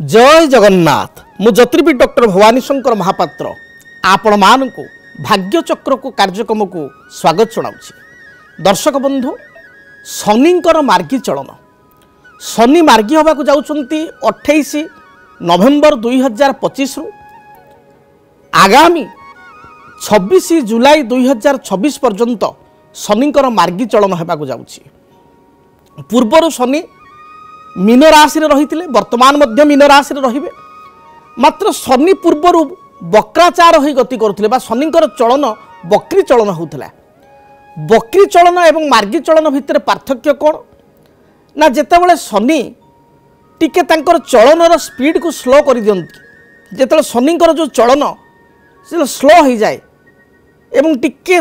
जय जगन्नाथ मु ज्योतिर्विद डॉक्टर भवानी शंकर महापात्र आपण मानकु भाग्य चक्र को कार्यक्रम को स्वागत जनाऊँ। दर्शक बंधु शनिंकर मार्गी चलन शनि मार्गी होगा जाउछंती 28 नवेम्बर 2025 रु आगामी 26 जुलाई 2026 पर्यंत शनिंकर मार्गी चलन होगा जाउछि। पूर्वर शनि मीन राशि रही वर्तमान मध्य मीन राशि रहिबे मात्र शनि पूर्वर वक्राचार हो गति करुले शनिंकर चलन वक्री चलन होता। वक्री चलन एवं मार्गी चलन भितर पार्थक्य कौन ना जितेबाला शनि टिके तांकर चलनर स्पीड को स्लो कर दियंती जिते शनिंकर जो चलन से स्लो हो जाए एवं टिके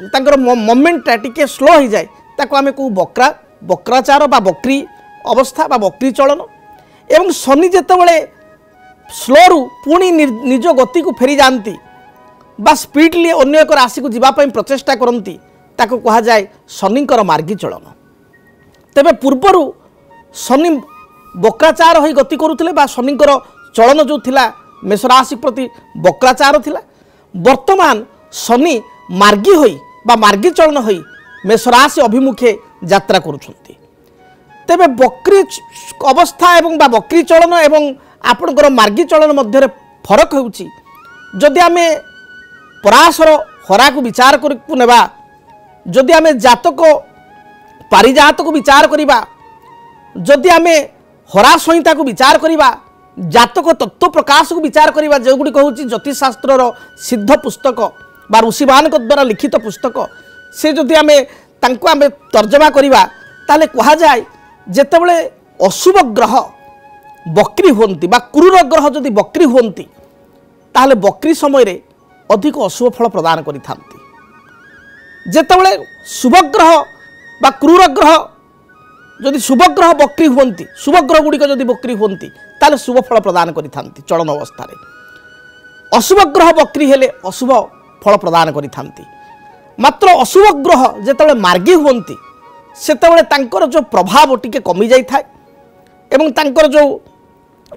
तांकर मोमेंटा टिके स्लो हो जाए ताको आमे को वक्राचार बा वक्री अवस्था बा वक्री चलन एवं शनि जितेबाला स्लो पुणी निज गति को फेरी जाती बा स्पीडली अन्य एक राशि को जीवाई प्रचेषा करती ताको कहा जाए शनिंकर मार्गी चलन। तेबे पूर्वर शनि वक्राचार हो गति करुले बा शनिंकर चलन जो थिला मेष राशि प्रति वक्राचार थिला। वर्तमान शनि मार्गी होई बा मार्गी चलन होई मेष राशि अभिमुखे यात्रा करुछंती। तेबे वक्री अवस्था एवं बा वक्री चलन एवं आपणकर मार्गी चलन मध्य फरक होउची। जदि आमे पराशर हरा को विचार करकु नेबा जदि आमे जातक पारिजात को विचार करिबा जदि आमे हरा संहिता को विचार करिबा जातक तत्व प्रकाश को विचार करिबा जो गुडी कहूची ज्योतिष शास्त्रर सिद्ध पुस्तक बा ऋषिमान द्वारा लिखित पुस्तक से जदि आमे तांको आमे तर्जमा करिबा ताले कहा जाए जेतेबेले अशुभ ग्रह वक्री होती बा क्रूर ग्रह जदि वक्री होती ताहले वक्री समय रे अधिक अशुभ फल प्रदान करि थांती। जेतेबेले शुभ ग्रह बा क्रूर ग्रह जदि शुभ ग्रह वक्री होती शुभ ग्रह गुड़िक जदि वक्री होती ताहले शुभ फल प्रदान करि थांती चलन अवस्था रे। अशुभ ग्रह वक्री हेले अशुभ फल प्रदान करि थांती। मात्र अशुभ ग्रह जेतेबेले मार्गी होती सेतेबेले तांकर जो प्रभाव टिके कमी जाई थाए एवं तांकर जो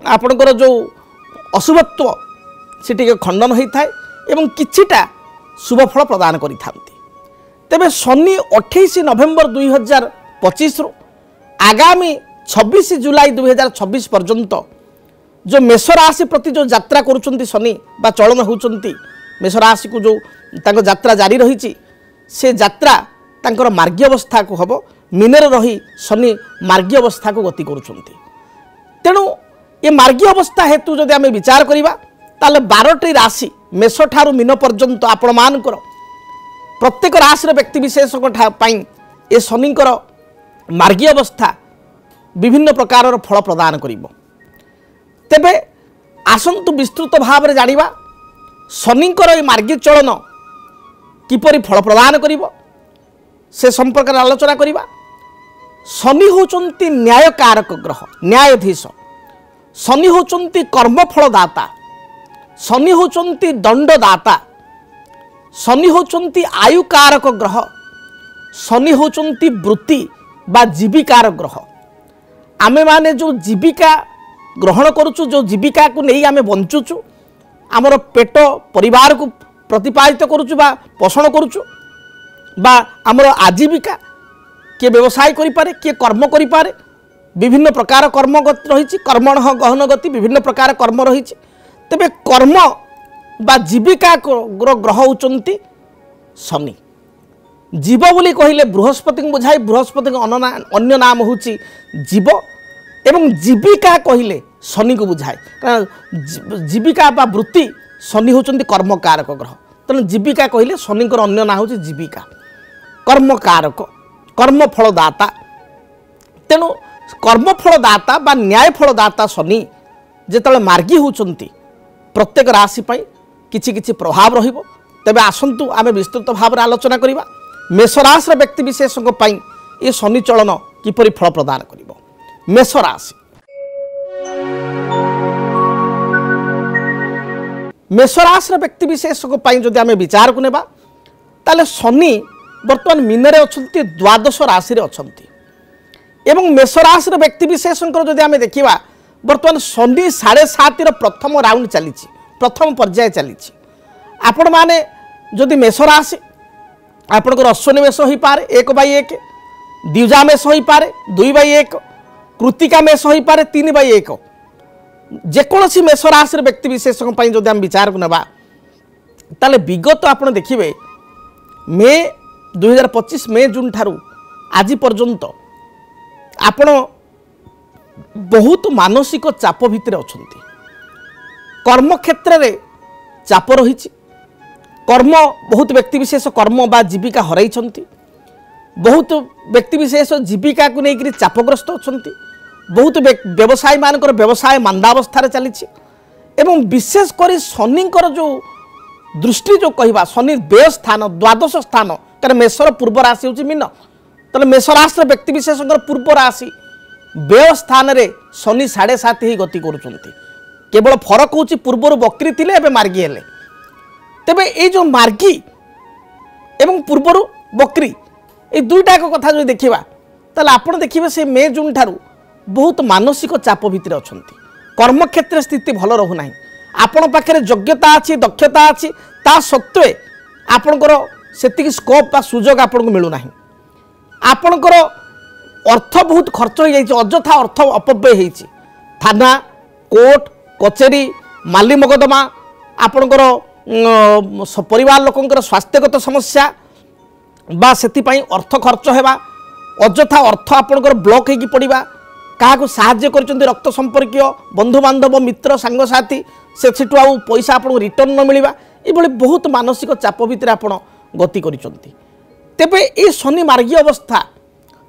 आपणकर जो अशुभत्व से टिके खंडन होता है एवं किछिटा शुभ फल प्रदान करि थांती। तेबे शनि 28 नवेम्बर 2025 रु आगामी 26 जुलाई 2026 पर्यंत जो मेष राशि प्रति जो यात्रा करुचंती शनि बा चलन होउचंती मेष राशि को जो तांको यात्रा जारी रही से यात्रा तांकर मार्गी अवस्था को हम मीनर रही शनि मार्गी अवस्था को गति करुचंती। तेणु ये मार्गी अवस्था हेतु जदि आमे विचार करिबा ताले 12टी राशि मेष ठारू मीन पर्यंत आपण मानकर प्रत्येक राशि व्यक्ति विशेष ये शनिंकर मार्गी अवस्था विभिन्न प्रकार फल प्रदान करिबो। तेबे आसंतु विस्तृत भाव में जानिबा शनिंकर ये मार्गी चलन किपरि फल प्रदान करिबो से संपर्क में आलोचना करिबा। शनि होचंती न्याय कारक ग्रह न्यायाधीश शनि होचंती कर्मफलदाता शनि होचंती दंडदाता शनि होचंती आयु कारक ग्रह शनि होचंती वृत्ति बा जीविकार ग्रह। आमे माने जो जीविका ग्रहण करुचु जो जीविका को नहीं आमे बंचुचु आमर पेट परिवार को प्रतिपादित करुचु बा पोषण करुचु बा आमर आजीविका किए व्यवसाय करिपारे किए कर्म करिपारे विभिन्न प्रकार कर्म रही कर्मण गहन गति विभिन्न प्रकार कर्म रही। तेबे कर्म बा जीविका ग्रह होचंती शनि। जीव बोली कहले बृहस्पति को बुझाई बृहस्पति अन्य नाम होची जीव एवं जीविका कहले शनि को बुझाए कारण जीविका बा वृत्ति शनि होचंती कर्म कारक ग्रह। तेणु जीविका कहले शनिकर अन्य नाम होची जीविका कर्म कारक कर्म फलदाता। तेणु कर्म फलदाता बा न्याय फलदाता शनि जेतले मार्गी होचंती प्रत्येक राशि पाई किछि किछि प्रभाव रहिबो। तेबे आसंतु आमे विस्तृत भाव में आलोचना करिबा मेष राशि व्यक्ति विशेषक पाई ये शनि चलन किपरि फल प्रदान करिबो। मेष राशि मेष राशि व्यक्ति विशेषक पाई जदि आमे विचार को नेबा ताले शनि वर्तमान मीनरे अछंती द्वादश राशि रे अछंती एवं मेष राशि व्यक्ति विशेषकर जदि आमे देखिबा बर्तमान शनि 7.5 प्रथम राउंड चली प्रथम पर्याय चली आपण मैंने जदि मेष राशि आपंकर अश्विनी मेष हो पारे 1/1 द्विजा मेष हो पारे 2/1 कृतिका मेष हो पारे 3/1 जेकोसी मेष राशि व्यक्ति विशेष जब आम विचार को ना ताले विगत आप देखिए मे 2025 मे जून ठारू आज पर्यंत आपण बहुत मानसिक चाप भितर अच्छा कर्म क्षेत्र में चाप रही कर्म बहुत व्यक्ति विशेष कर्म बा जीविका हर बहुत व्यक्ति विशेष जीविका को लेकर चापग्रस्त अच्छा बहुत व्यवसायी मानकर व्यवसाय मंदावस्था चली विशेषकर शनिकर जो दृष्टि जो कहवा शनि व्यय स्थान द्वादश स्थान कारण मेषर पूर्व राशि हूँ मीन तेल मेष राशि व्यक्ति विशेष पूर्व राशि व्यय स्थान रे शनि 7.5 ही गति केवल फरक हूँ पूर्वर बक्री थे मार्गी हेले तेबे ये जो मार्गी एवं पूर्वर बक्री ये दुईटा कथा जो देखा ताल आप देखिए से मे जून ठारू बहुत मानसिक चाप भितर अच्छा कर्म क्षेत्र स्थिति भल रहूना आपण पाखे योग्यता अच्छी दक्षता अच्छी ता सत्वे आपणकर से स्कोप बा सुजोग आपको मिलूना आपणकर अर्थ बहुत खर्च हो जाए अଯଥା अर्थ अपव्यय हो थाना कोर्ट कचेरी माली मकदमा आपणकर परिवार लोकंकर स्वास्थ्यगत समस्या बा से अर्थ खर्च होगा अଯଥା अर्थ आपणकर ब्लॉक होगी पड़ा क्या साहाय्य कर रक्त संपर्क बंधु बांधव मित्र सांगसाथी से पैसा आपको रिटर्न न मिलवा ये बहुत मानसिक चाप भितर आप गति करे ये शनि मार्गी अवस्था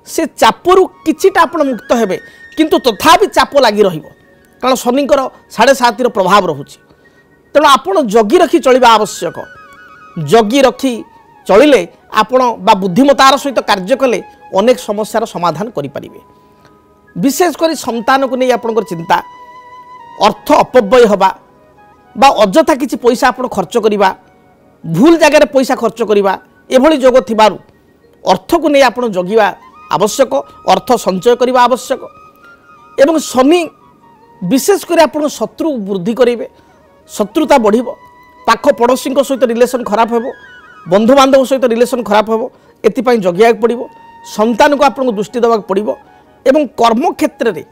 से चापरू किछिटा आप मुक्त हेबे किंतु तथापि चाप लगी कारण शनिकर 7.5 प्रभाव रोचे तेणु आपण जगी रखी चलवा आवश्यक जगी रखी चलिले आपण बा बुद्धिमतार सहित कार्य कले अनेक समस्यार समाधान करें विशेषकर संतान को नहीं आपंकर चिंता अर्थ अपव्यय हवा बा अଯଥା किसी पैसा आप खर्च करवा भूल जगार पैसा खर्च करवा एभली जोग थिबारु अर्थ को नहीं आप जगिवा आवश्यक अर्थ संचय करने आवश्यक एवं शनि विशेषकर आप शत्रु वृद्धि करेंगे शत्रुता बढ़ पाख पड़ोशी सहित रिलेसन खराब हो बंधु बांधव सहित रिलेसन खराब हो एपाई जगिया पड़ो संतान को आपको दृष्टि देवा पड़ो एवं कर्म क्षेत्र में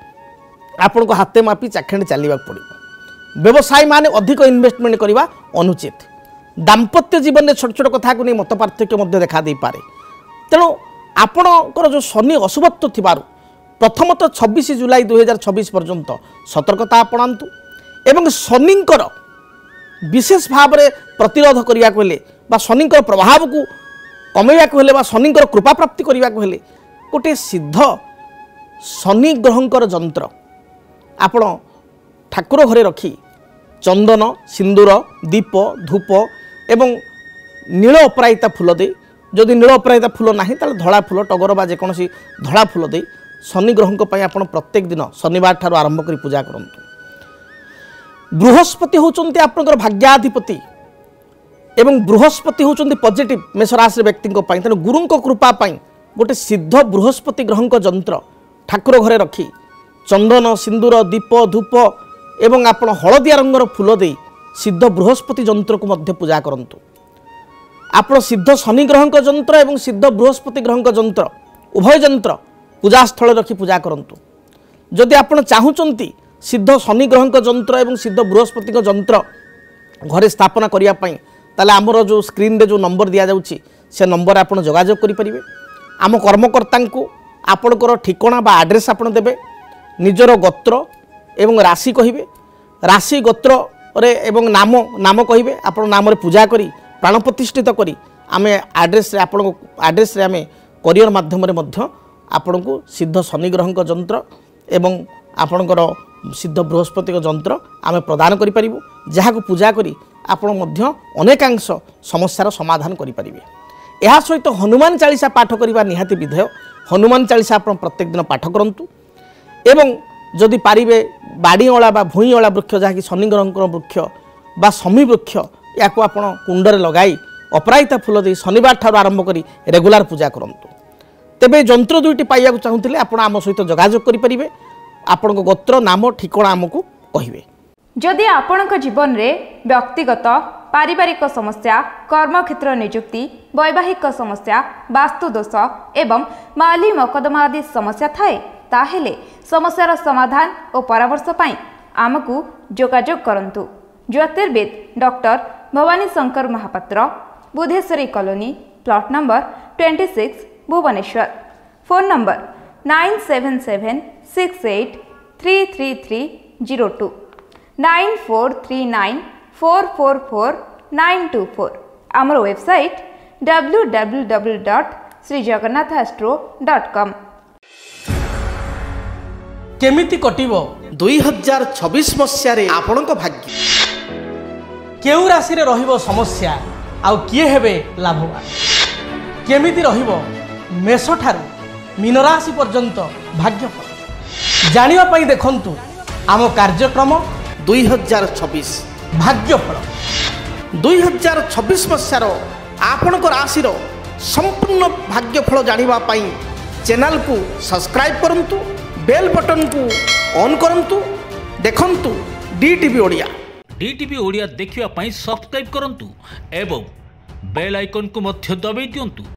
आपण को हाथे मापी चाखेंड चलवा पड़ो व्यवसायी माने अधिक इन्वेस्टमेंट करवा अनुचित दाम्पत्य जीवन में छोट छोट कथा को नहीं मत पार्थक्य देखा दे पारे तेणु आपणकर जो शनि अशुभत्व थिबारु प्रथमतः 26 जुलाई 2026 पर्यंत सतर्कता अपनातु एवं शनिकर विशेष भाव में प्रतिरोध करने को हेले बा शनिकर प्रभाव को कमेवा को हेले बा शनिकर कृपा प्राप्ति करने को हेले गोटे सिद्ध शनि ग्रहंकर जंत्र आपण ठाकुर घरे रखी चंदन सिंदूर दीप धूप एवं नील अपराजिता फूल दे जदि नील अपराजिता फूल ना ताले धड़ा फूल टगर बा जेकोसी धड़ा फूल दे शनि ग्रह आपण प्रत्येक दिन शनिवार ठार आरंभ कर पूजा करंतु बृहस्पति होचंती आपनकर भाग्याधिपति एवं बृहस्पति होचंती पॉजिटिव मेष राशि व्यक्ति तेणु गुरुं कृपा गोटे सिद्ध बृहस्पति ग्रह जंत्र ठाकुर घरे रखी चंदन सिंदूर दीप धूप एवं आपण हलदिया रंगर फूल दे सिद्ध बृहस्पति जंत्र को मध्य पूजा करंतु आपण सिद्ध शनि ग्रह जंत्र एवं सिद्ध बृहस्पति ग्रह जंत्र उभय जंत्र पूजा स्थल रखी पूजा करंतु जदि आपण चाहूचंती सिद्ध शनि ग्रह जंत्र एवं सिद्ध बृहस्पति जंत्र घरे स्थापना करिया पई ताले हमर जो स्क्रीन रे जो नंबर दिया जाउची से नंबर आपण जोगाजोग करि परिबे आम कर्मकर्ता को आपणकर ठिकाना बा एड्रेस आपण देबे निजर गोत्र एवं राशि कहिबे राशि गोत्र रे एवं नाम नाम कहिबे आपण नाम रे पूजा करी प्राण प्रतिष्ठित करी आमे एड्रेस रे आपण एड्रेस रे आमे कोरियर माध्यम रे मध्य आपण को सिद्ध शनि ग्रह जंत्र एवं आपणकर सिद्ध बृहस्पति जंत्र आमे प्रदान करि परिबु जहाँ को पूजा करी आपण मध्य अनेकांश समस्यार समाधान करि परिबे एहा सहित हनुमान चालीसा पाठ करिबा निहाती विधेय हनुमान चालीसा आपण प्रत्येक दिन पाठ करंतु एवं जदि पारिबे बाड़ीअला बा भूईअला वृक्ष जहाँकि शनि ग्रह वृक्ष बा शमी वृक्ष या आपण कुंडरे लगाई अपराजिता फूल दे शनिवार ठार आरंभ करी रेगुलार पूजा करंतु तेबे जंत्र दुईटी पाइया चाहूले आप आम सहित जोगाजोग करें आपण गोत्र नाम ठिकाना आमको कहिबे। जदि आपणक जीवन में व्यक्तिगत पारिवारिक समस्या, कर्मक्षेत्र नियुक्ति, वैवाहिक समस्या, वास्तुदोष एवं माली मकदमा आदि समस्या थाए ताहेले समस्यार समाधान और परामर्श पाई आमको जोगाजोग करंतु। ज्योतिर्विद doctor Bhabani Shankar Mohapatra, Budheswari colony, plot number 26, Bhubaneswar. Phone number 9776833302 9439444924। आमर वेबसाइट www.srijagannathastro.com। केमिति कटिबो 2026 मसिया रे आपणक भाग्य, केउ राशि रे रहिबो समस्या आउ किए हेबे लाभवान, केमिति रहिबो मेष ठारू मीन राशि पर्यंत भाग्यफल जानिबा पई देखंतु आम कार्यक्रम 2026 भाग्यफल। 2026 मसियार आपणक राशि संपूर्ण भाग्यफल जानिबा पई चैनल को सब्सक्राइब करंतु, बेल बटन को ऑन करंतु, देखंतु डीटीवी ओडिया। डीटीवी ओडिया देखिबा पई सब्सक्राइब करंतु एवं बेल आइकन को मध्य दबाई दियंतु।